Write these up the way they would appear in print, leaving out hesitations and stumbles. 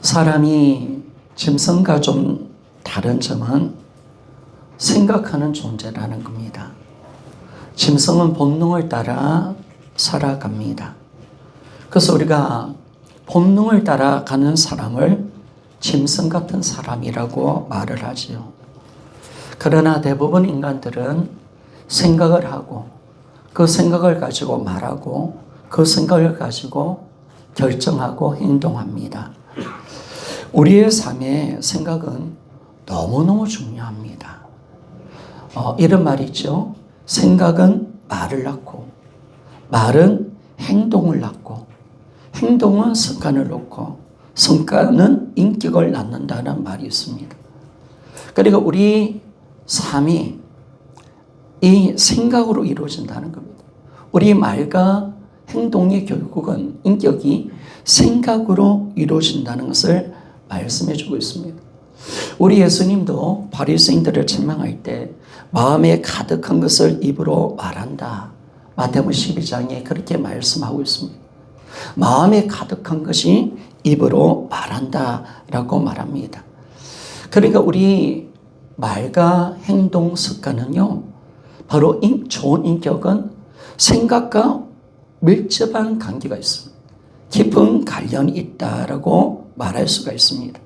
사람이 짐승과 좀 다른 점은 생각하는 존재라는 겁니다. 짐승은 본능을 따라 살아갑니다. 그래서 우리가 본능을 따라가는 사람을 짐승 같은 사람이라고 말을 하지요. 그러나 대부분 인간들은 생각을 하고 그 생각을 가지고 말하고 그 생각을 가지고 결정하고 행동합니다. 우리의 삶에 생각은 너무너무 중요합니다. 이런 말이 있죠. 생각은 말을 낳고 말은 행동을 낳고 행동은 습관을 놓고 습관은 인격을 낳는다는 말이 있습니다. 그러니까 우리 삶이 이 생각으로 이루어진다는 겁니다. 우리 말과 행동이 결국은 인격이 생각으로 이루어진다는 것을 말씀해 주고 있습니다. 우리 예수님도 바리새인들을 책망할 때 마음에 가득한 것을 입으로 말한다. 마태복음 12장에 그렇게 말씀하고 있습니다. 마음에 가득한 것이 입으로 말한다 라고 말합니다. 그러니까 우리 말과 행동 습관은요, 바로 좋은 인격은 생각과 밀접한 관계가 있습니다. 깊은 관련이 있다라고 말할 수가 있습니다.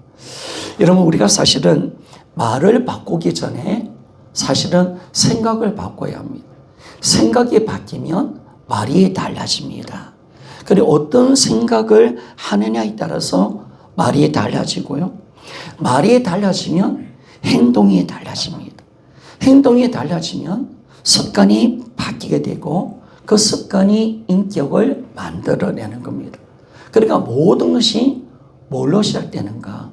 여러분, 우리가 사실은 말을 바꾸기 전에 사실은 생각을 바꿔야 합니다. 생각이 바뀌면 말이 달라집니다. 그리고 어떤 생각을 하느냐에 따라서 말이 달라지고요. 말이 달라지면 행동이 달라집니다. 행동이 달라지면 습관이 바뀌게 되고 그 습관이 인격을 만들어내는 겁니다. 그러니까 모든 것이 뭘로 시작되는가?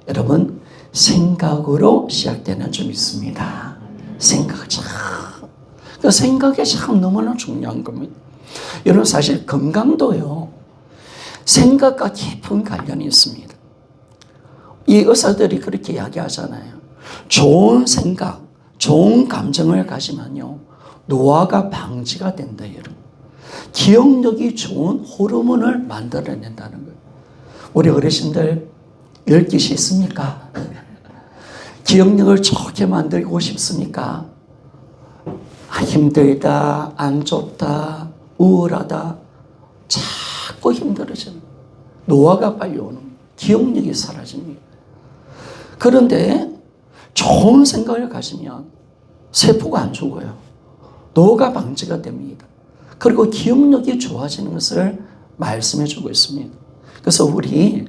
여러분, 생각으로 시작되는 줄 믿습니다. 그 생각이 참 너무나 중요한 겁니다. 여러분, 사실 건강도요, 생각과 깊은 관련이 있습니다. 이 의사들이 그렇게 이야기하잖아요. 좋은 생각, 좋은 감정을 가지면요, 노화가 방지가 된다, 여러분. 기억력이 좋은 호르몬을 만들어낸다는 거예요. 우리 어르신들 열기시 있습니까? 기억력을 좋게 만들고 싶습니까? 힘들다, 안 좋다, 우울하다, 자꾸 힘들어지는, 노화가 빨리 오는, 기억력이 사라집니다. 그런데 좋은 생각을 가지면 세포가 안 죽어요. 노화가 방지가 됩니다. 그리고 기억력이 좋아지는 것을 말씀해 주고 있습니다. 그래서 우리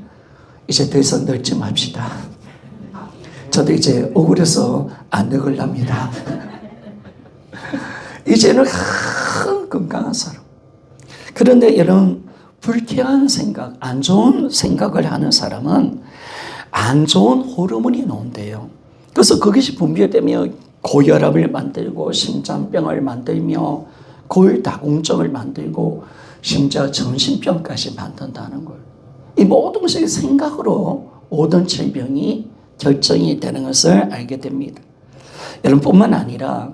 이제 더 이상 늙지 맙시다. 저도 이제 억울해서 안 늙으랍니다. 이제는 건강한 사람. 그런데 이런 불쾌한 생각, 안 좋은 생각을 하는 사람은 안 좋은 호르몬이 나온대요. 그래서 그것이 분비되며 고혈압을 만들고 심장병을 만들며 골다공증을 만들고 심지어 정신병까지 만든다는 걸. 이 모든 것이 생각으로 모든 질병이 결정이 되는 것을 알게 됩니다. 여러분뿐만 아니라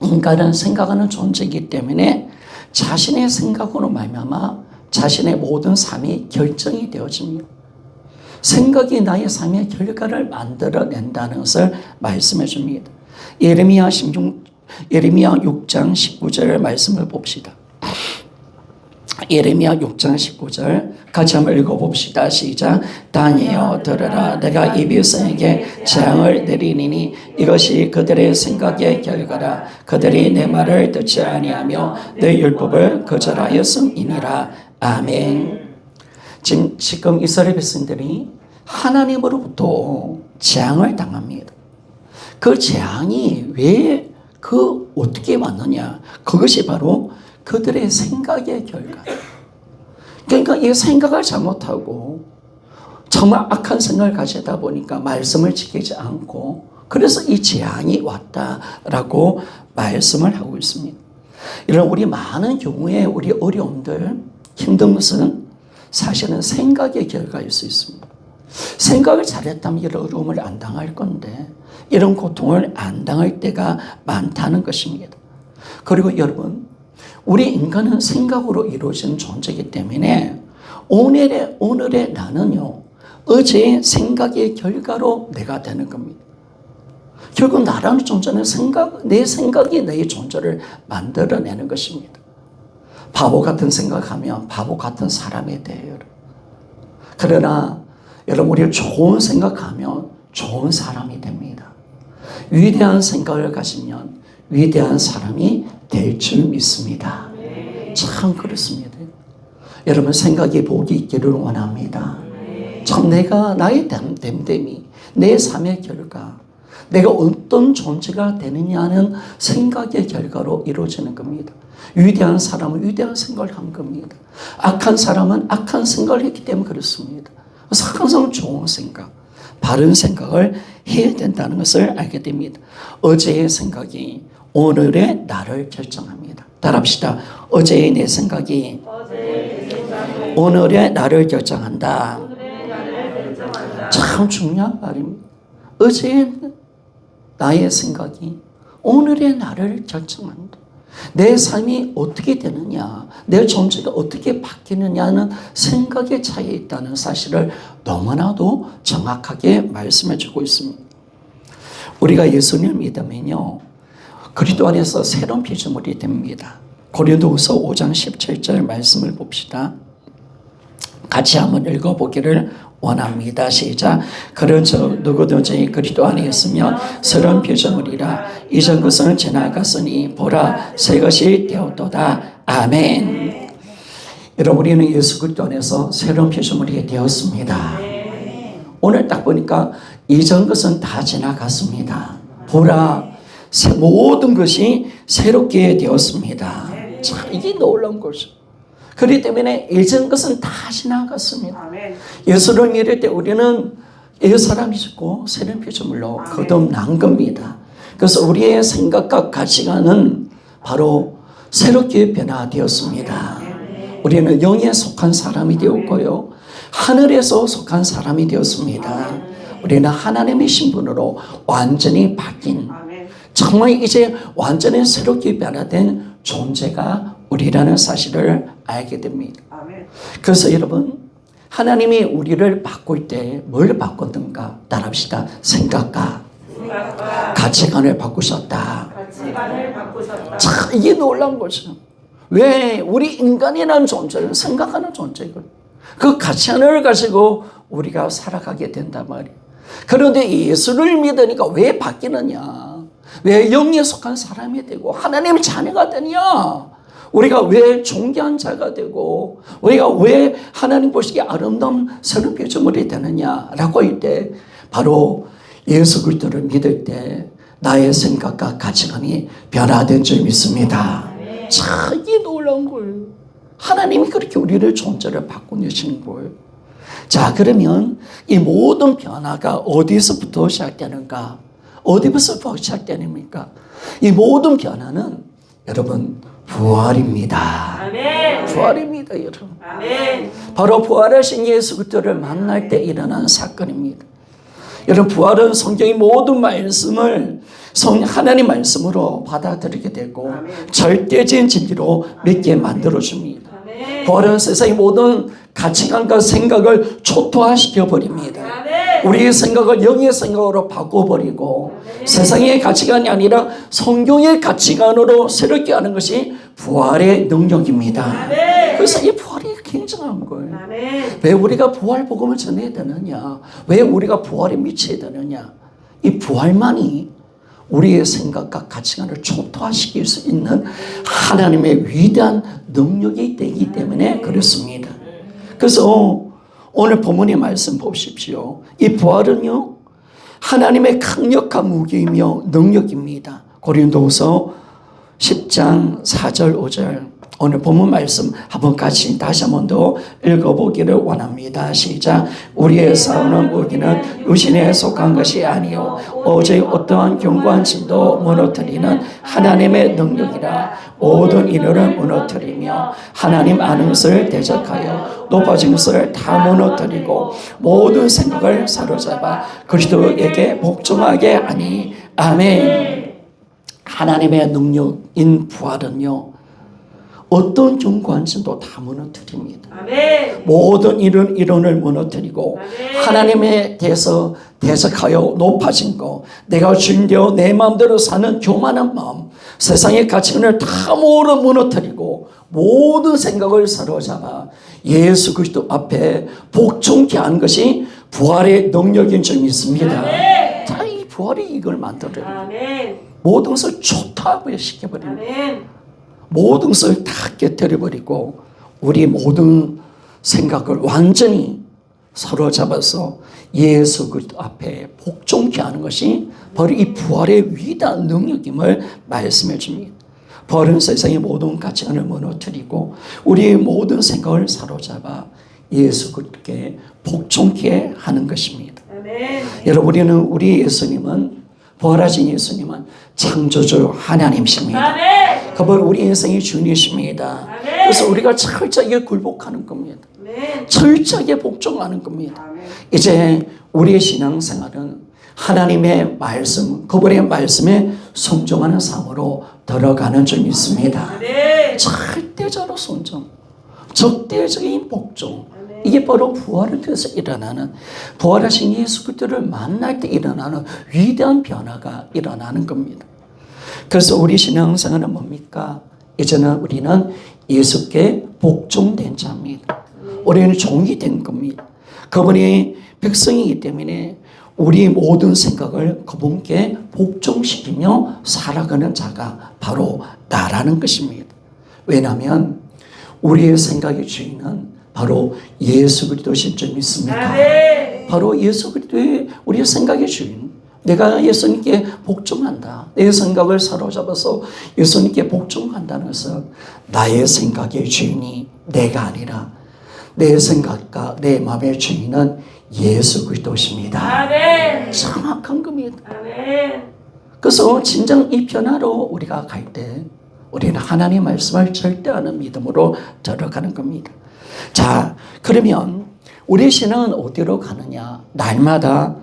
인간은 생각하는 존재이기 때문에 자신의 생각으로 말미암아 자신의 모든 삶이 결정이 되어집니다. 생각이 나의 삶의 결과를 만들어낸다는 것을 말씀해 줍니다. 예레미야 6장 19절 말씀을 봅시다. 예레미야 6장 19절 같이 한번 읽어봅시다. 시작. 다니여 들으라. 내가 이 백성에게 재앙을 내리니 이것이 그들의 생각의 결과라. 그들이 내 말을 듣지 아니하며 내 율법을 거절하였음이니라. 아멘. 지금 이스라엘 백성들이 하나님으로부터 재앙을 당합니다. 그 재앙이 왜 어떻게 왔느냐? 그것이 바로 그들의 생각의 결과. 그러니까 이 생각을 잘못하고 정말 악한 생각을 가지다 보니까 말씀을 지키지 않고 그래서 이 재앙이 왔다라고 말씀을 하고 있습니다. 이런 우리 많은 경우에 우리 어려움들, 힘든 것은 사실은 생각의 결과일 수 있습니다. 생각을 잘했다면 이런 어려움을 안 당할 건데 이런 고통을 안 당할 때가 많다는 것입니다. 그리고 여러분, 우리 인간은 생각으로 이루어진 존재이기 때문에 오늘의 나는요, 어제의 생각의 결과로 내가 되는 겁니다. 결국 나라는 존재는 내 생각이 내 존재를 만들어내는 것입니다. 바보 같은 생각하면 바보 같은 사람이 돼요. 그러나 여러분, 우리가 좋은 생각하면 좋은 사람이 됩니다. 위대한 생각을 가지면 위대한 사람이 될 줄 믿습니다. 참 그렇습니다. 여러분, 생각이 복이 있기를 원합니다. 참 내가 나의 됨됨이, 내 삶의 결과, 내가 어떤 존재가 되느냐는 생각의 결과로 이루어지는 겁니다. 위대한 사람은 위대한 생각을 한 겁니다. 악한 사람은 악한 생각을 했기 때문에 그렇습니다. 그래서 항상 좋은 생각, 바른 생각을 해야 된다는 것을 알게 됩니다. 어제의 생각이 오늘의 나를 결정합니다. 따라합시다. 어제의 내 생각이 오늘의 나를 결정한다. 참 중요한 말입니다. 어제의 나의 생각이 오늘의 나를 결정한다. 내 삶이 어떻게 되느냐, 내 존재가 어떻게 바뀌느냐는 생각의 차이에 있다는 사실을 너무나도 정확하게 말씀해 주고 있습니다. 우리가 예수님을 믿으면요, 그리스도 안에서 새로운 피조물이 됩니다. 고린도후서 5장 17절 말씀을 봅시다. 같이 한번 읽어보기를 원합니다. 시작. 그런 저 누구든지 그리스도 안에 있으면 새로운 피조물이라 이전 것은 지나갔으니 보라 새 것이 되었도다. 아멘. 여러분, 우리는 예수 그리스도 안에서 새로운 피조물이 되었습니다. 오늘 딱 보니까 이전 것은 다 지나갔습니다. 보라 모든 것이 새롭게 되었습니다. 참 이게 놀라운 것이죠. 그렇기 때문에 예전 것은 다 지나갔습니다. 예수를 믿을 때 우리는 옛 사람이 죽고 새로운 피조물로 거듭난 겁니다. 그래서 우리의 생각과 가치관은 바로 새롭게 변화되었습니다. 우리는 영에 속한 사람이 되었고요, 하늘에서 속한 사람이 되었습니다. 우리는 하나님의 신분으로 완전히 바뀐, 정말 이제 완전히 새롭게 변화된 존재가 우리라는 사실을 알게 됩니다. 그래서 여러분, 하나님이 우리를 바꿀 때 뭘 바꿨는가? 따라합시다. 생각과 가치관을 바꾸셨다. 참 이게 놀라운 거죠. 왜? 우리 인간이라는 존재는 생각하는 존재거든요. 그 가치관을 가지고 우리가 살아가게 된단 말이에요. 그런데 예수를 믿으니까 왜 바뀌느냐? 왜 영에 속한 사람이 되고 하나님의 자녀가 되냐? 우리가 왜 존귀한 자가 되고 우리가 왜 하나님 보시기에 아름다운 새로운 피조물이 되느냐라고 할 때 바로 예수 그리스도를 믿을 때 나의 생각과 가치관이 변화된 줄 믿습니다. 참 이게 놀라운 거예요. 하나님이 그렇게 우리를 존재를 바꾸시는 거예요. 자, 그러면 이 모든 변화가 어디서부터 시작되는가? 어디부터 시작되십니까? 이 모든 변화는 여러분 부활입니다. 아멘. 부활입니다, 여러분. 아멘. 바로 부활하신 예수 그리스도를 만날 때 일어난 사건입니다. 여러분, 부활은 성경의 모든 말씀을 하나님 말씀으로 받아들이게 되고 절대적인 진리로 믿게 만들어줍니다. 부활은 세상의 모든 가치관과 생각을 초토화시켜 버립니다. 우리의 생각을 영의 생각으로 바꿔버리고 세상의 가치관이 아니라 성경의 가치관으로 새롭게 하는 것이 부활의 능력입니다. 그래서 이 부활이 굉장한 거예요. 왜 우리가 부활 복음을 전해야 되느냐? 왜 우리가 부활에 미쳐야 되느냐? 이 부활만이 우리의 생각과 가치관을 초토화시킬 수 있는 하나님의 위대한 능력이 되기 때문에 그렇습니다. 그래서 오늘 본문의 말씀 보십시오. 이 부활은요, 하나님의 강력한 무기이며 능력입니다. 고린도후서 10장 4절 5절 오늘 본문 말씀 한번 같이 다시 한번 더 읽어보기를 원합니다. 시작. 우리의 싸우는 무기는 육신에 속한 것이 아니요 오직 어떠한 견고한 짐도 무너뜨리는 하나님의 능력이라. 모든 인을 무너뜨리며 하나님 아는 것을 대적하여 높아진 것을 다 무너뜨리고 모든 생각을 사로잡아 그리스도에게 복종하게 하니. 아멘. 하나님의 능력인 부활은요, 어떤 경관신도 다 무너뜨립니다. 아멘. 모든 이론을 무너뜨리고 아멘. 하나님에 대해서 대적하여 높아진 거, 내가 주인되어 내 마음대로 사는 교만한 마음, 세상의 가치관을 다 모두 무너뜨리고 모든 생각을 사로잡아 예수 그리스도 앞에 복종케 하는 것이 부활의 능력인 줄 믿습니다. 아멘. 자, 이 부활이 이걸 만들어요. 아멘. 모든 것을 좋다고 시켜버립니다. 아멘. 모든 것을 다 깨뜨려버리고 우리 모든 생각을 완전히 사로잡아서 예수 그리스도 앞에 복종케 하는 것이 바로 이 부활의 위대한 능력임을 말씀해 줍니다. 부활은 세상의 모든 가치관을 무너뜨리고 우리의 모든 생각을 사로잡아 예수 그리스도께 복종케 하는 것입니다. 아멘. 여러분, 우리 예수님은, 부활하신 예수님은 창조주 하나님이십니다. 아멘. 그분 우리 인생의 주님이십니다. 아멘. 그래서 우리가 철저하게 굴복하는 겁니다. 아멘. 철저하게 복종하는 겁니다. 아멘. 이제 우리의 신앙생활은 하나님의 말씀, 그분의 말씀에 순종하는 삶으로 들어가는 줄 믿습니다. 아멘. 절대적으로 순종, 적대적인 복종, 아멘. 이게 바로 부활을 통해서 일어나는, 부활하신 예수 그리스도를 만날 때 일어나는 위대한 변화가 일어나는 겁니다. 그래서 우리 신앙생활은 뭡니까? 이제는 우리는 예수께 복종된 자입니다. 우리는 종이 된 겁니다. 그분이 백성이기 때문에 우리 모든 생각을 그분께 복종시키며 살아가는 자가 바로 나라는 것입니다. 왜냐하면 우리의 생각의 주인은 바로 예수 그리스도신 줄 믿습니다. 아멘. 바로 예수 그리스도의 우리의 생각의 주인. 내가 예수님께 복종한다. 내 생각을 사로잡아서 예수님께 복종한다는 것은 나의 생각의 주인이 내가 아니라 내 생각과 내 마음의 주인은 예수 그리스도십니다. 아멘. 정확한 겁니다. 아멘. 그래서 진정 이 변화로 우리가 갈 때 우리는 하나님의 말씀을 절대하는 믿음으로 들어가는 겁니다. 자, 그러면 우리 신앙은 어디로 가느냐? 날마다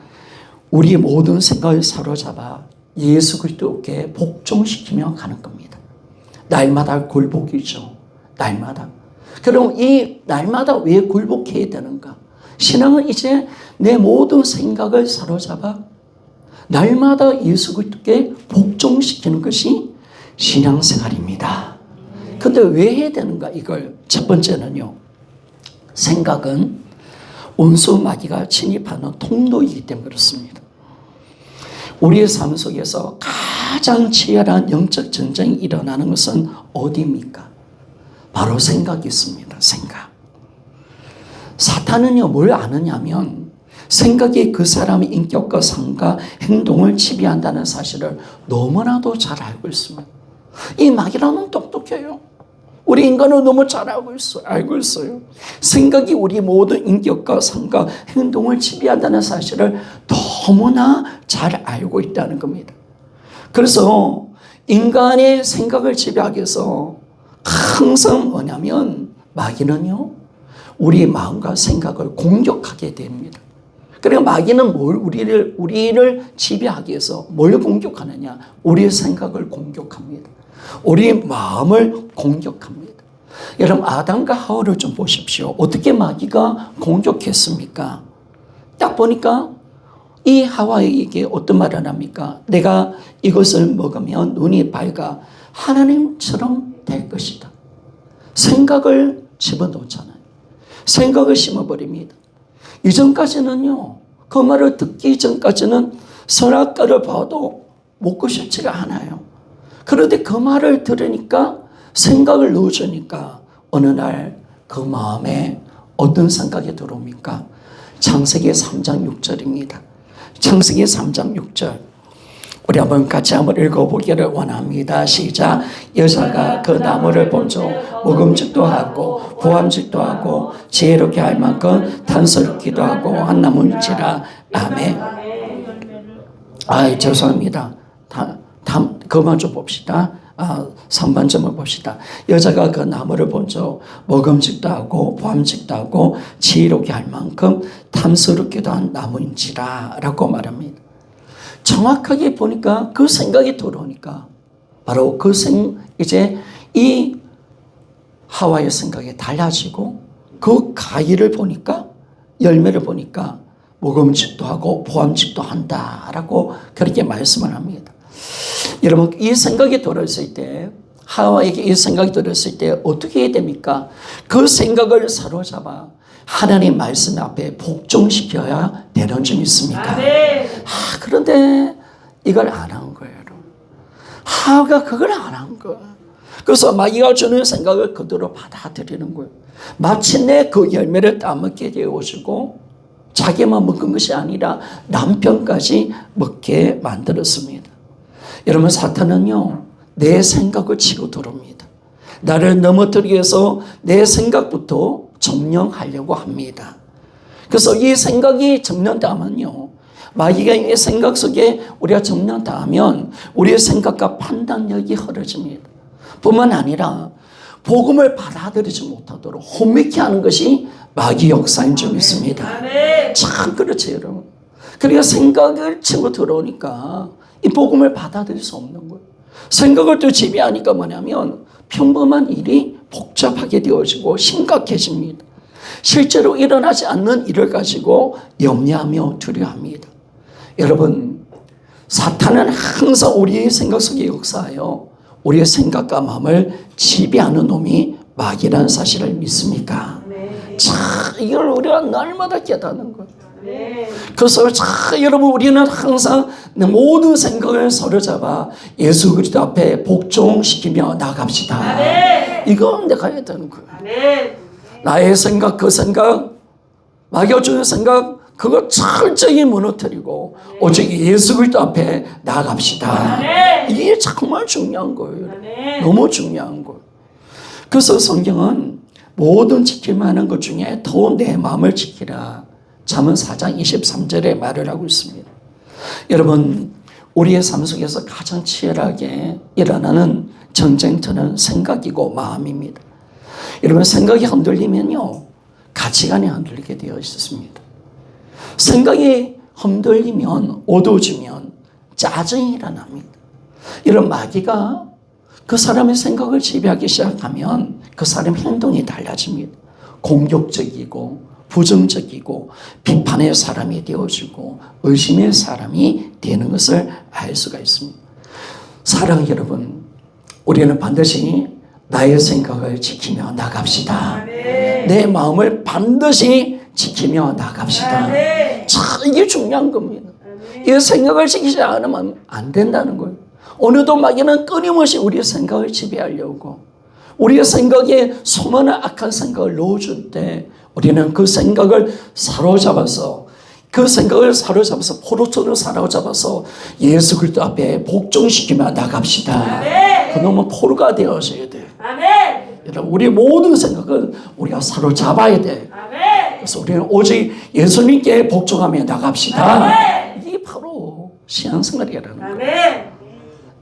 우리 모든 생각을 사로잡아 예수 그리스도께 복종시키며 가는 겁니다. 날마다 굴복이죠. 날마다. 그럼 이 날마다 왜 굴복해야 되는가? 신앙은 이제 내 모든 생각을 사로잡아 날마다 예수 그리스도께 복종시키는 것이 신앙생활입니다. 근데 왜 해야 되는가? 이걸 첫 번째는요. 생각은 원수 마귀가 침입하는 통로이기 때문에 그렇습니다. 우리의 삶 속에서 가장 치열한 영적 전쟁이 일어나는 것은 어디입니까? 바로 생각이 있습니다. 생각. 사탄은요, 뭘 아느냐면 생각이 그 사람의 인격과 삶과 행동을 지배한다는 사실을 너무나도 잘 알고 있습니다. 이 마귀라는 똑똑해요. 우리 인간은 너무 잘 알고 있어요. 생각이 우리 모든 인격과 삶과 행동을 지배한다는 사실을 너무나 잘 알고 있다는 겁니다. 그래서 인간의 생각을 지배하기 위해서 항상 뭐냐면 마귀는요, 우리 마음과 생각을 공격하게 됩니다. 그러니까 마귀는 우리를 지배하기 위해서 뭘 공격하느냐? 우리의 생각을 공격합니다. 우리 마음을 공격합니다. 여러분, 아담과 하와를 좀 보십시오. 어떻게 마귀가 공격했습니까? 딱 보니까 이 하와에게 어떤 말을 합니까? 내가 이것을 먹으면 눈이 밝아 하나님처럼 될 것이다. 생각을 집어넣잖아요. 생각을 심어버립니다. 이전까지는요, 그 말을 듣기 전까지는 선악과를 봐도 먹고 싶지가 않아요. 그런데 그 말을 들으니까, 생각을 넣어주니까 어느 날 그 마음에 어떤 생각이 들어옵니까? 창세기 3장 6절입니다. 창세기 3장 6절. 우리 같이 한번 읽어보기를 원합니다. 시작. 여자가 그 나무를 본즉 먹음직도 하고 보암직도 하고 지혜롭게 할 만큼 탄스럽기도 하고 한 나무인지라. 아멘. 죄송합니다. 그만 좀 봅시다. 3번점을 봅시다. 여자가 그 나무를 본즉 먹음직도 하고 보암직도 하고 지혜롭게 할 만큼 탐스럽기도 한 나무인지라 라고 말합니다. 정확하게 보니까 그 생각이 들어오니까 바로 이제 이 하와의 생각이 달라지고 그 가위를 보니까 열매를 보니까 모금짓도 하고 보암짓도 한다라고 그렇게 말씀을 합니다. 여러분 이 생각이 들었을 때 하와에게 이 생각이 들었을 때 어떻게 해야 됩니까? 그 생각을 사로잡아 하나님 말씀 앞에 복종시켜야 되는 줄 믿습니까? 그런데 이걸 안 한 거예요. 하와가 그걸 안 한 거예요. 그래서 마귀가 주는 생각을 그대로 받아들이는 거예요. 마침내 그 열매를 따먹게 되어지고 자기만 먹은 것이 아니라 남편까지 먹게 만들었습니다. 여러분 사탄은요 내 생각을 치고 들어옵니다. 나를 넘어뜨리기 위해서 내 생각부터 점령하려고 합니다. 그래서 이 생각이 점령당하면요 마귀가 이 생각 속에 우리가 점령당하면 우리의 생각과 판단력이 흐려집니다. 뿐만 아니라 복음을 받아들이지 못하도록 혼미케 하는 것이 마귀 역사인 줄 믿습니다. 참 그렇지 여러분. 그러니까 생각을 치고 들어오니까 이 복음을 받아들일 수 없는 거예요. 생각을 또 지배하니까 뭐냐면 평범한 일이 복잡하게 되어지고 심각해집니다. 실제로 일어나지 않는 일을 가지고 염려하며 두려워합니다. 여러분 사탄은 항상 우리의 생각 속에 역사하여 우리의 생각과 마음을 지배하는 놈이 마귀라는 사실을 믿습니까? 자, 이걸 우리가 날마다 깨닫는 거예요. 그래서 자, 여러분 우리는 항상 모든 생각을 사로잡아 예수 그리스도 앞에 복종시키며 나갑시다. 이건 내가 해야 되는 거예요. 나의 생각, 그 생각, 마귀가 주는 생각 그거 철저히 무너뜨리고 오직 예수 그리스도 앞에 나갑시다. 이게 정말 중요한 거예요. 너무 중요한 거예요. 그래서 성경은 모든 지킬 만한 것 중에 더 내 마음을 지키라. 잠언 4장 23절에 말을 하고 있습니다. 여러분 우리의 삶 속에서 가장 치열하게 일어나는 전쟁터는 생각이고 마음입니다. 여러분 생각이 흔들리면요 가치관이 흔들리게 되어 있습니다. 생각이 흔들리면 어두워지면 짜증이 일어납니다. 이런 마귀가 그 사람의 생각을 지배하기 시작하면 그 사람의 행동이 달라집니다. 공격적이고 부정적이고 비판의 사람이 되어지고 의심의 사람이 되는 것을 알 수가 있습니다. 사랑 여러분, 우리는 반드시 나의 생각을 지키며 나갑시다. 내 마음을 반드시 지키며 나갑시다. 자, 이게 중요한 겁니다. 이 생각을 지키지 않으면 안 된다는 거예요. 오늘도 마귀는 끊임없이 우리의 생각을 지배하려고 우리의 생각에 수많은 악한 생각을 넣어줄 때 우리는 그 생각을 사로잡아서 포로처럼 사로잡아서 예수 그리스도 앞에 복종시키며 나갑시다. 그놈은 포로가 되어져야 돼요. 여러분 우리의 모든 생각은 우리가 사로잡아야 돼요. 그래서 우리는 오직 예수님께 복종하며 나갑시다. 이게 바로 신앙생활이라는 거예요.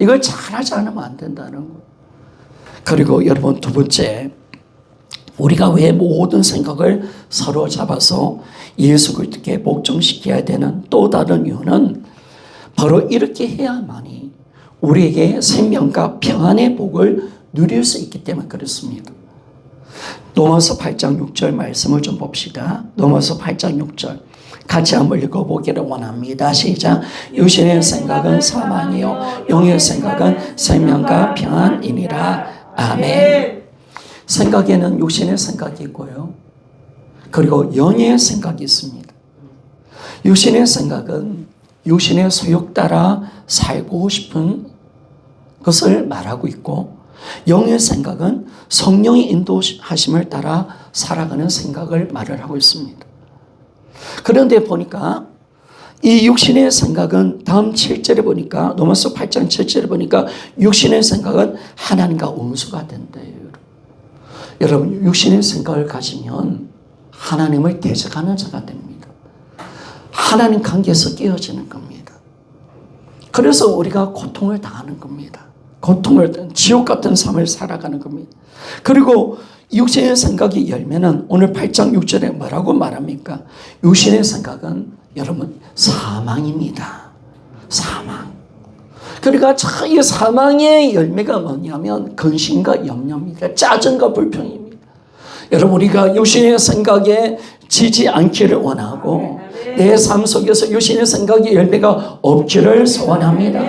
이걸 잘하지 않으면 안 된다는 거예요. 그리고 여러분 두 번째, 우리가 왜 모든 생각을 사로잡아서 예수 그리스도께 복종시켜야 되는 또 다른 이유는 바로 이렇게 해야만이 우리에게 생명과 평안의 복을 누릴 수 있기 때문에 그렇습니다. 로마서 8장 6절 말씀을 좀 봅시다. 로마서 8장 6절 같이 한번 읽어보기를 원합니다. 시작. 육신의 생각은 사망이요 영의 생각은 생명과 평안이니라. 아멘. 생각에는 육신의 생각이 있고요. 그리고 영의 생각이 있습니다. 육신의 생각은 육신의 소욕 따라 살고 싶은 것을 말하고 있고 영의 생각은 성령의 인도하심을 따라 살아가는 생각을 말을 하고 있습니다. 그런데 보니까 이 육신의 생각은 다음 7절에 보니까 로마서 8장 7절에 보니까 육신의 생각은 하나님과 원수가 된대요. 여러분 육신의 생각을 가지면 하나님을 대적하는 자가 됩니다. 하나님 관계에서 깨어지는 겁니다. 그래서 우리가 고통을 당하는 겁니다. 지옥 같은 삶을 살아가는 겁니다. 그리고 육신의 생각이 열면은 오늘 8장 6절에 뭐라고 말합니까? 육신의 생각은 여러분 사망입니다. 사망. 그러니까 이 사망의 열매가 뭐냐면 근심과 염려입니다. 짜증과 불평입니다. 여러분, 우리가 육신의 생각에 지지 않기를 원하고 내 삶 속에서 육신의 생각의 열매가 없기를 소원합니다.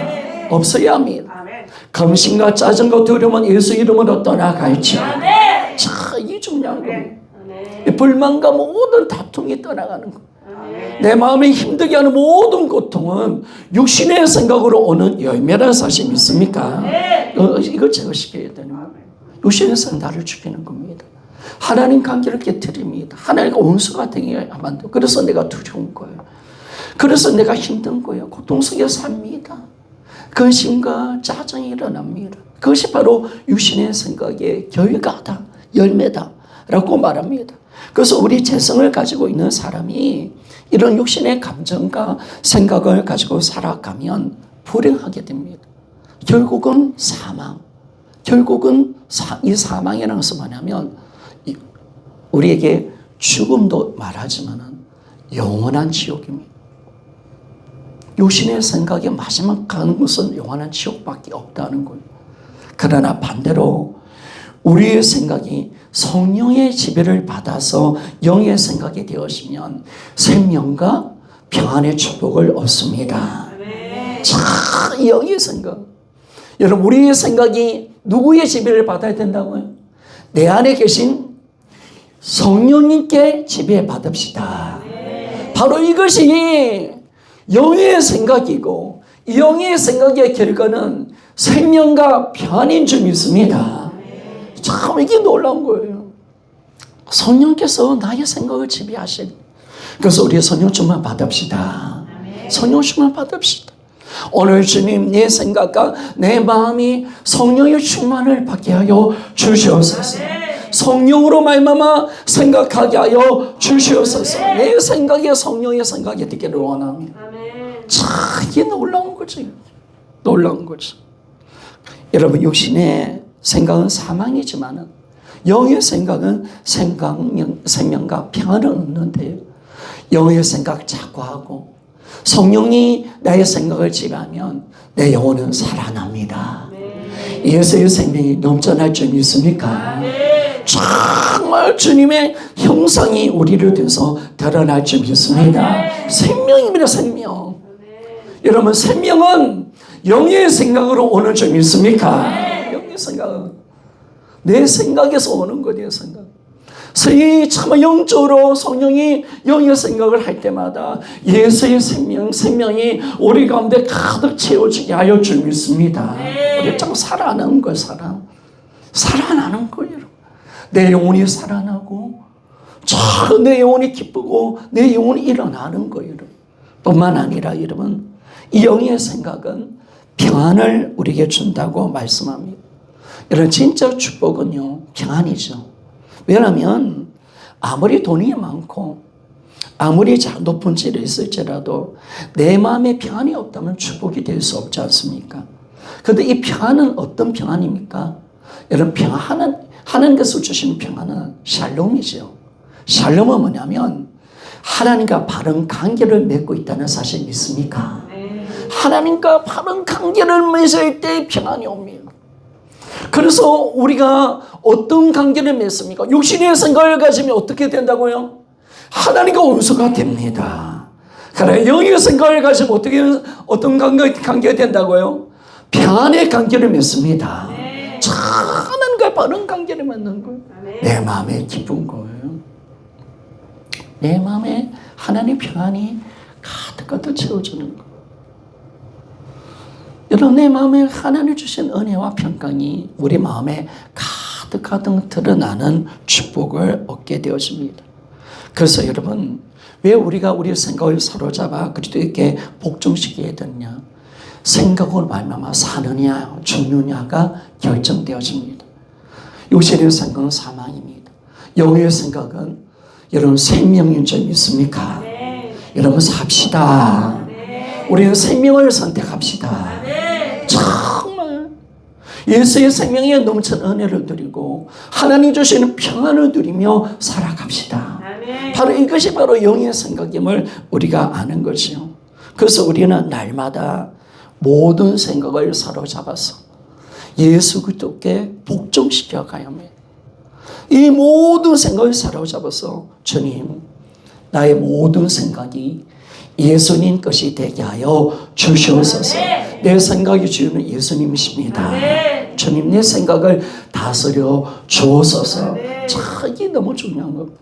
없어야 합니다. 검심과 짜증과 두려움은 예수 이름으로 떠나갈지어다. 자, 이게 중요한 겁니다. 불만과 모든 다툼이 떠나가는 것. 내 마음에 힘들게 하는 모든 고통은 육신의 생각으로 오는 열매라는 사실 믿습니까? 이걸 제거시켜야 되는 거예요. 육신의 생각 나를 죽이는 겁니다. 하나님 관계를 깨뜨립니다. 하나님과 원수가 되게 하면 안 돼요. 그래서 내가 두려운 거예요. 그래서 내가 힘든 거예요. 고통 속에 삽니다. 근심과 짜증이 일어납니다. 그것이 바로 육신의 생각의 결과다, 열매다 라고 말합니다. 그래서 우리 재성을 가지고 있는 사람이 이런 육신의 감정과 생각을 가지고 살아가면 불행하게 됩니다. 결국은 사망. 결국은 이 사망이라는 것은 뭐냐면 우리에게 죽음도 말하지만 영원한 지옥입니다. 육신의 생각에 마지막 가는 것은 영원한 지옥밖에 없다는 거예요. 그러나 반대로 우리의 생각이 성령의 지배를 받아서 영의 생각이 되어지면 생명과 평안의 축복을 얻습니다. 자, 영의 생각. 여러분, 우리의 생각이 누구의 지배를 받아야 된다고요? 내 안에 계신 성령님께 지배받읍시다. 바로 이것이 영의 생각이고 이 영의 생각의 결과는 생명과 평안인 줄 믿습니다. 참 이게 놀라운 거예요. 성령께서 나의 생각을 지배하시니 그래서 우리 성령 충만 받읍시다. 성령 충만 받읍시다. 오늘 주님 내 생각과 내 마음이 성령의 충만을 받게 하여 주시옵소서. 성령으로 말미암아 생각하게 하여 주시옵소서. 내 생각이 성령의 생각이 되기를 원합니다. 참 이게 놀라운 거지. 놀라운 거지. 여러분, 육신의 생각은 사망이지만 영의 생각은 생명과 평안을 얻는데요. 영의 생각 자고하고 성령이 나의 생각을 지배하면 내 영혼은 살아납니다. 예수의 생명이 넘쳐날 줄 믿습니까? 정말 주님의 형상이 우리를 통해서 드러날 줄 믿습니다. 생명입니다. 생명. 여러분, 생명은 영의 생각으로 오는 줄 믿습니까? 영의 생각은 내 생각에서 오는 거예요. 생각. 참 영적으로 성령이 영의 생각을 할 때마다 예수의 생명이 우리 가운데 가득 채워지게 하여 줄 믿습니다. 우리 참 살아나는 거예요. 살아나는 거예요. 내 영혼이 살아나고 내 영혼이 기쁘고 내 영혼이 일어나는 거예요. 뿐만 아니라 여러분, 이 영의 생각은 평안을 우리에게 준다고 말씀합니다. 여러분, 진짜 축복은요 평안이죠. 왜냐하면 아무리 돈이 많고 아무리 높은 집에 있을지라도 내 마음에 평안이 없다면 축복이 될 수 없지 않습니까? 그런데 이 평안은 어떤 평안입니까? 여러분, 하나님께서 주신 평안은 샬롬이죠. 샬롬은 뭐냐면 하나님과 바른 관계를 맺고 있다는 사실 믿습니까? 하나님과 바른 관계를 맺을 때 평안이 옵니다. 그래서 우리가 어떤 관계를 맺습니까? 육신의 생각을 가지면 어떻게 된다고요? 하나님과 원수가 됩니다. 그래, 영의 생각을 가지면 어떤 관계가 된다고요? 평안의 관계를 맺습니다. 하나님과 바른 관계를 맺는 거예요. 내 마음에 기쁜 거예요. 내 마음에 하나님 평안이 가득가득 채워주는 거예요. 여러분, 내 마음에 하나님 주신 은혜와 평강이 우리 마음에 가득가득 드러나는 축복을 얻게 되어집니다. 그래서 여러분, 왜 우리가 우리의 생각을 사로잡아 그리스도에게 복종시켜야 되느냐? 생각으로 말미암아 사느냐 죽느냐가 결정되어집니다. 육신의 생각은 사망입니다. 영의 생각은 여러분 생명인 줄 믿습니까? 여러분, 삽시다. 우리는 생명을 선택합시다. 정말 예수의 생명에 넘친 은혜를 누리고 하나님 주시는 평안을 누리며 살아갑시다. 바로 이것이 바로 영의 생각임을 우리가 아는 것이요. 그래서 우리는 날마다 모든 생각을 사로잡아서 예수 그리스도께 복종시켜 가야 합니다. 이 모든 생각을 사로잡아서 주님, 나의 모든 생각이 예수님 것이 되게 하여 주시옵소서. 내 생각이 주는 예수님이십니다. 주님, 내 생각을 다스려 주옵소서. 참 이게 너무 중요한 겁니다.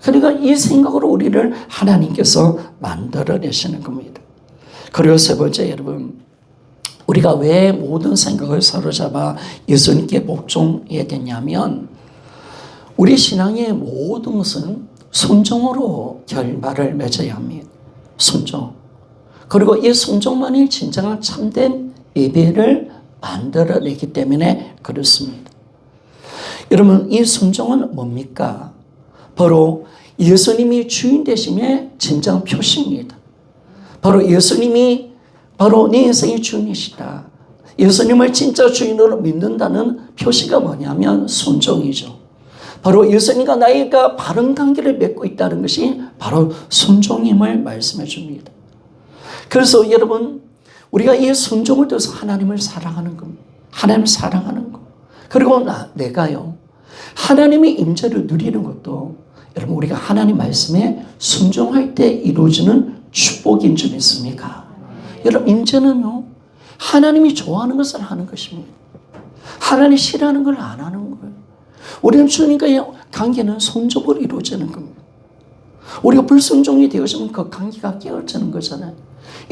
그러니까 이 생각으로 우리를 하나님께서 만들어내시는 겁니다. 그리고 세 번째, 여러분, 우리가 왜 모든 생각을 사로잡아 예수님께 복종해야 되냐면, 우리 신앙의 모든 것은 순종으로 결말을 맺어야 합니다. 순종. 그리고 이 순종만이 진정한 참된 예배를 만들어내기 때문에 그렇습니다. 여러분, 이 순종은 뭡니까? 바로 예수님이 주인 되심의 진정 표시입니다. 바로 예수님이 바로 내 인생의 주인이시다. 예수님을 진짜 주인으로 믿는다는 표시가 뭐냐면 순종이죠. 바로 예수님과 나이가 바른 관계를 맺고 있다는 것이 바로 순종임을 말씀해 줍니다. 그래서 여러분, 우리가 이 순종을 통해서 하나님을 사랑하는 겁니다. 하나님을 사랑하는 것. 그리고 내가요, 하나님의 임재를 누리는 것도 여러분, 우리가 하나님 말씀에 순종할 때 이루어지는 축복인 줄 믿습니까? 여러분, 임재는요, 하나님이 좋아하는 것을 하는 것입니다. 하나님이 싫어하는 걸 안 하는 거예요. 우리는 주님과의 관계는 순종으로 이루어지는 겁니다. 우리가 불순종이 되어지면 그 관계가 깨어지는 거잖아요.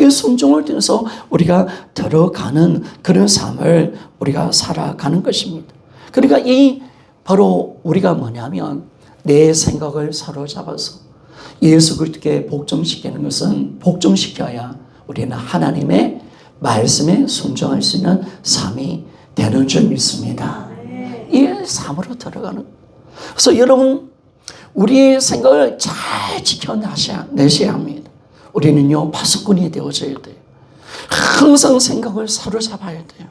이 순종을 통해서 우리가 들어가는 그런 삶을 우리가 살아가는 것입니다. 그러니까 이 바로 우리가 뭐냐면 내 생각을 사로잡아서 예수 그리스도께 복종시키는 것은 복종시켜야 우리는 하나님의 말씀에 순종할 수 있는 삶이 되는 줄 믿습니다. 이 삶으로 들어가는. 그래서 여러분, 우리의 생각을 잘 지켜내셔야 합니다. 우리는요, 파수꾼이 되어져야 돼요. 항상 생각을 사로잡아야 돼요.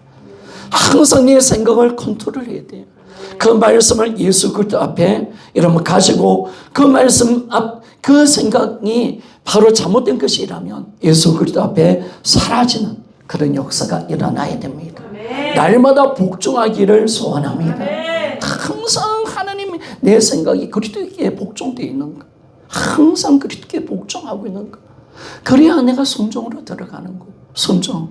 항상 내 생각을 컨트롤해야 돼요. 그 말씀을 예수 그리스도 앞에 여러분 가지고 그 말씀 그 생각이 바로 잘못된 것이라면 예수 그리스도 앞에 사라지는 그런 역사가 일어나야 됩니다. 날마다 복종하기를 소원합니다. 항상 하나님 내 생각이 그리스도께 복종되어 있는 것. 항상 그리스도께 복종하고 있는 것. 그래야 내가 순종으로 들어가는 거. 순종.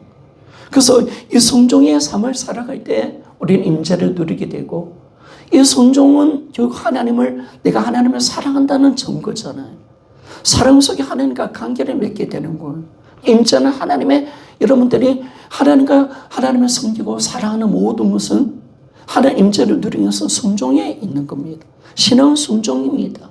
그래서 이 순종의 삶을 살아갈 때 우리는 임재를 누리게 되고, 이 순종은 결국 내가 하나님을 사랑한다는 증거잖아요. 사랑 속에 하나님과 관계를 맺게 되는 거예요. 임재는 여러분들이 하나님을 섬기고 사랑하는 모든 것은 하나님 임재를 누리는 것은 순종에 있는 겁니다. 신앙은 순종입니다.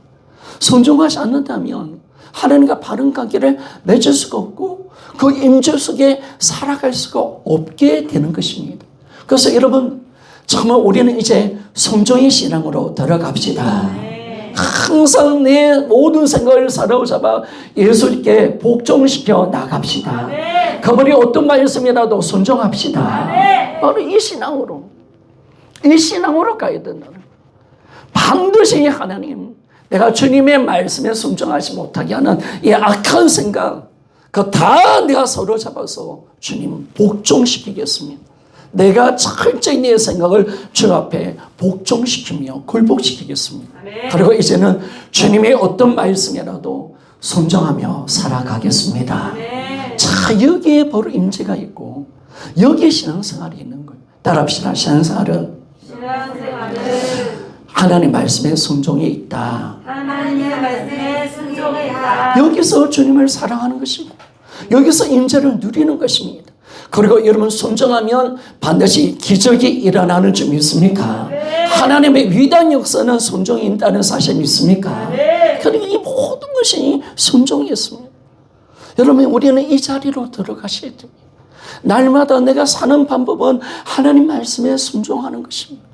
순종하지 않는다면 하나님과 바른 관계를 맺을 수가 없고 그 임재 속에 살아갈 수가 없게 되는 것입니다. 그래서 여러분, 정말 우리는 이제 순종의 신앙으로 들어갑시다. 항상 내 모든 생각을 사로잡아 예수님께 복종시켜 나갑시다. 그분이 어떤 말씀이라도 순종합시다. 바로 이 신앙으로 가야 된다는 거예요. 반드시 하나님, 내가 주님의 말씀에 순종하지 못하게 하는 이 악한 생각, 그거 다 내가 사로잡아서 주님 복종시키겠습니다. 내가 철저히 내 생각을 주 앞에 복종시키며 굴복시키겠습니다. 그리고 이제는 주님의 어떤 말씀이라도 순종하며 살아가겠습니다. 자, 여기에 바로 임재가 있고 여기에 신앙생활이 있는 거예요. 따라합시다. 신앙생활은 하나님 말씀에 순종이 있다. 하나님의 말씀에 순종이 있다. 여기서 주님을 사랑하는 것입니다. 여기서 임재를 누리는 것입니다. 그리고 여러분, 순종하면 반드시 기적이 일어나는 줄 믿습니까? 하나님의 위대한 역사는 순종이 있다는 사실 믿습니까? 그러니까 이 모든 것이 순종이었습니다. 여러분, 우리는 이 자리로 들어가셔야 됩니다. 날마다 내가 사는 방법은 하나님 말씀에 순종하는 것입니다.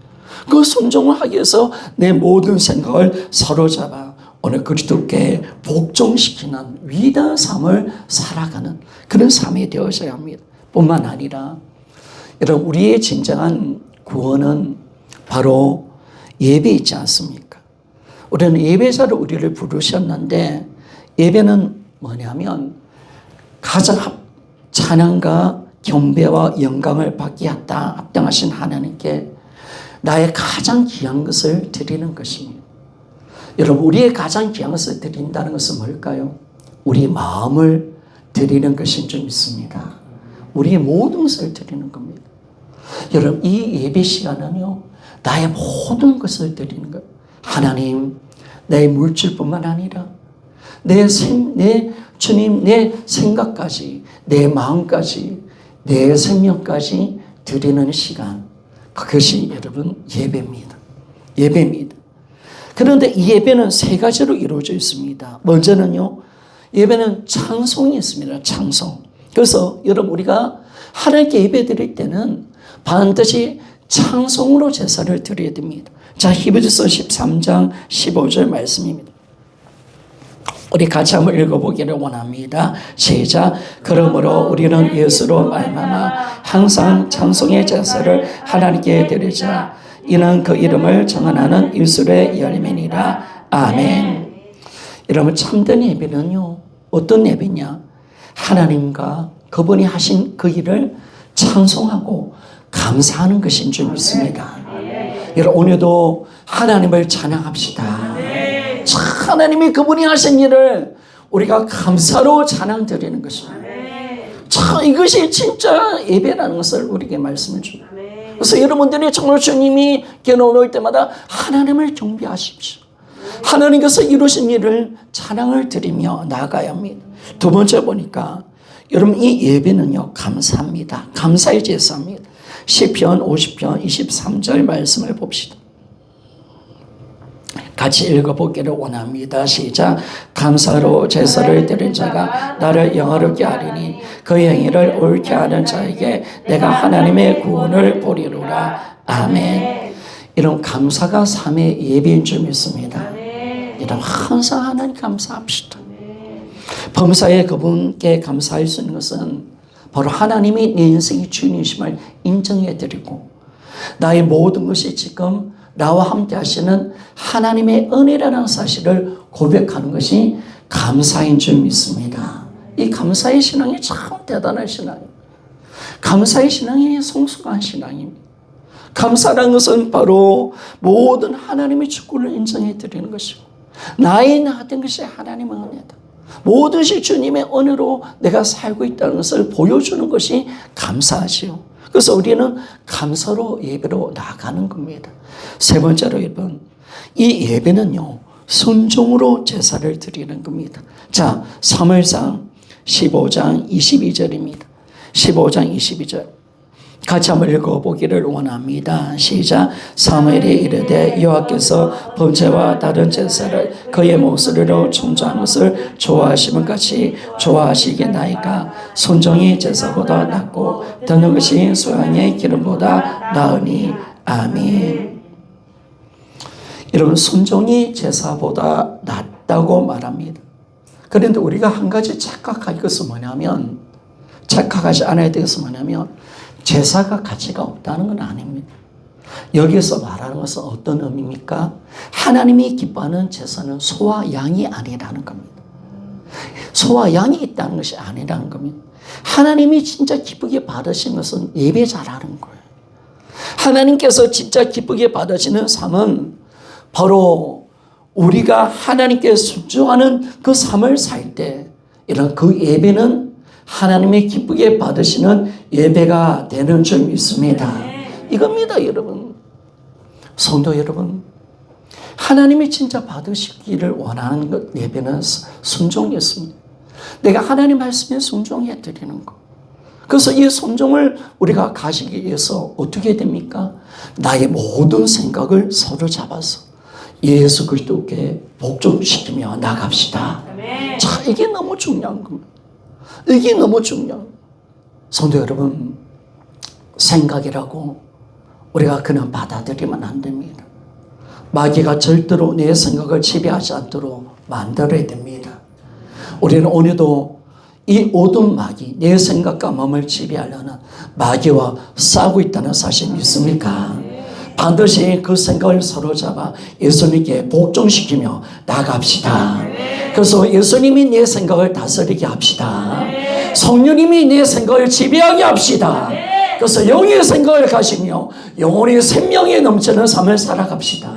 그 순종을 하기 위해서 내 모든 생각을 사로잡아 오늘 그리스도께 복종시키는 위대한 삶을 살아가는 그런 삶이 되어져야 합니다. 뿐만 아니라 여러분, 우리의 진정한 구원은 바로 예배 있지 않습니까? 우리는 예배자로 우리를 부르셨는데, 예배는 뭐냐면 가장 찬양과 경배와 영광을 받기 합당하신 하나님께 나의 가장 귀한 것을 드리는 것입니다. 여러분, 우리의 가장 귀한 것을 드린다는 것은 뭘까요? 우리 마음을 드리는 것인 줄 믿습니다. 우리의 모든 것을 드리는 겁니다. 여러분, 이 예배 시간은요, 나의 모든 것을 드리는 거예요. 하나님, 내 물질뿐만 아니라 내 주님, 내 생각까지, 내 마음까지, 내 생명까지 드리는 시간. 그것이 여러분 예배입니다. 예배입니다. 그런데 이 예배는 세 가지로 이루어져 있습니다. 먼저는요, 예배는 찬송이 있습니다. 찬송. 그래서 여러분, 우리가 하나님께 예배 드릴 때는 반드시 찬송으로 제사를 드려야 됩니다. 자, 히브리서 13장 15절 말씀입니다. 우리 같이 한번 읽어보기를 원합니다. 시작. 그러므로 우리는 예수로 말미암아 항상 찬송의 제사를 하나님께 드리자. 이는 그 이름을 정언하는 예술의 열매니라. 아멘. 여러분, 참된 예배는요, 어떤 예배냐? 하나님과 그분이 하신 그 일을 찬송하고 감사하는 것인 줄 믿습니다. 여러분, 오늘도 하나님을 찬양합시다. 하나님이 그분이 하신 일을 우리가 감사로 찬양 드리는 것입니다. 참, 이것이 진짜 예배라는 것을 우리에게 말씀해 줍니다. 그래서 여러분들이 정말 주님이 겨누올 때마다 하나님을 경배하십시오. 하나님께서 이루신 일을 찬양을 드리며 나아가야 합니다. 두 번째 보니까 여러분, 이 예배는요, 감사합니다. 감사의 제사입니다. 시편 50편 23절 말씀을 봅시다. 같이 읽어보기를 원합니다. 시작. 감사로 제사를 드린 자가 나를 영화롭게 하리니 그 행위를 옳게 하는 자에게 내가 하나님의 구원을 보리로라. 아멘. 이런 감사가 삶의 예배인 줄 믿습니다. 이런 항상 하나님 감사합시다. 범사에 그분께 감사할 수 있는 것은 바로 하나님이 내 인생의 주인이심을 인정해드리고 나의 모든 것이 지금 나와 함께 하시는 하나님의 은혜라는 사실을 고백하는 것이 감사인 줄 믿습니다. 이 감사의 신앙이 참 대단한 신앙입니다. 감사의 신앙이 성숙한 신앙입니다. 감사라는 것은 바로 모든 하나님의 축복을 인정해 드리는 것이고 나의 나된 것이 하나님의 은혜다. 모든 것이 주님의 은혜로 내가 살고 있다는 것을 보여주는 것이 감사하지요. 그래서 우리는 감사로 예배로 나아가는 겁니다. 세 번째로 여러분, 이 예배는요, 순종으로 제사를 드리는 겁니다. 자, 사무엘상 15장 22절입니다. 15장 22절. 같이 한번 읽어보기를 원합니다. 시작. 사무엘이 이르되 여호와께서 번제와 다른 제사를 그의 목소리로 청조한 것을 좋아하시면 같이 좋아하시겠나이까. 순종이 제사보다 낫고 듣는 것이 소양의 기름보다 나으니. 아멘. 여러분, 순종이 제사보다 낫다고 말합니다. 그런데 우리가 한 가지 착각할 것은 뭐냐면, 착각하지 않아야 될 것은 뭐냐면 제사가 가치가 없다는 건 아닙니다. 여기서 말하는 것은 어떤 의미입니까? 하나님이 기뻐하는 제사는 소와 양이 아니라는 겁니다. 소와 양이 있다는 것이 아니라는 겁니다. 하나님이 진짜 기쁘게 받으신 것은 예배자라는 거예요. 하나님께서 진짜 기쁘게 받으시는 삶은 바로 우리가 하나님께 순종하는 그 삶을 살 때 이런 그 예배는 하나님이 기쁘게 받으시는 예배가 되는 줄 믿습니다. 이겁니다, 여러분. 성도 여러분, 하나님이 진짜 받으시기를 원하는 것 예배는 순종이었습니다. 내가 하나님 말씀에 순종해 드리는 것. 그래서 이 순종을 우리가 가지기 위해서 어떻게 됩니까? 나의 모든 생각을 서로 잡아서 예수 그리스도께 복종시키며 나갑시다. 자, 이게 너무 중요한 겁니다. 이게 너무 중요해요. 성도 여러분, 생각이라고 우리가 그냥 받아들이면 안 됩니다. 마귀가 절대로 내 생각을 지배하지 않도록 만들어야 됩니다. 우리는 오늘도 이 모든 마귀, 내 생각과 마음을 지배하려는 마귀와 싸우고 있다는 사실 믿습니까? 반드시 그 생각을 사로잡아 예수님께 복종시키며 나갑시다. 그래서 예수님이 내 생각을 다스리게 합시다. 성령님이 내 생각을 지배하게 합시다. 그래서 영의 생각을 가시며 영혼이 생명이 넘치는 삶을 살아갑시다.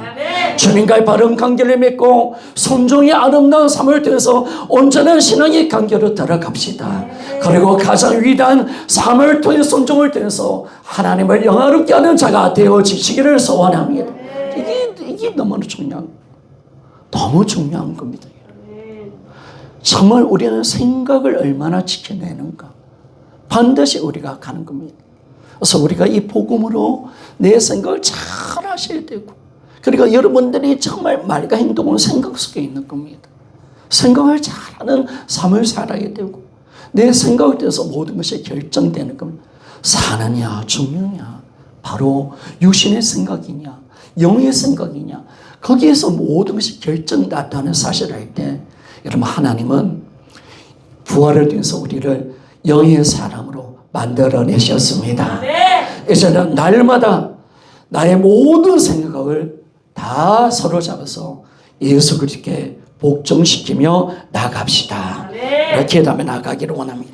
주님과의 바른 관계를 맺고 순종의 아름다운 삶을 통해서 온전한 신앙의 관계로 들어갑시다. 그리고 가장 위대한 삶을 통해 순종을 통해서 하나님을 영화롭게 하는 자가 되어지시기를 소원합니다. 이게 너무 중요한 겁니다. 정말 우리는 생각을 얼마나 지켜내는가 반드시 우리가 가는 겁니다. 그래서 우리가 이 복음으로 내 생각을 잘 하셔야 되고, 그러니까 여러분들이 정말 말과 행동은 생각 속에 있는 겁니다. 생각을 잘하는 삶을 살아야 되고, 내 생각에 대해서 모든 것이 결정되는 겁니다. 사느냐 죽느냐 바로 육신의 생각이냐 영의 생각이냐, 거기에서 모든 것이 결정된다는 사실을 알 때, 여러분 하나님은 부활을 통해서 우리를 영의 사람으로 만들어내셨습니다. 이제는 날마다 나의 모든 생각을 다 사로잡아서 예수 그리스도께 복종시키며 나갑시다. 이렇게 다음에 나가기를 원합니다.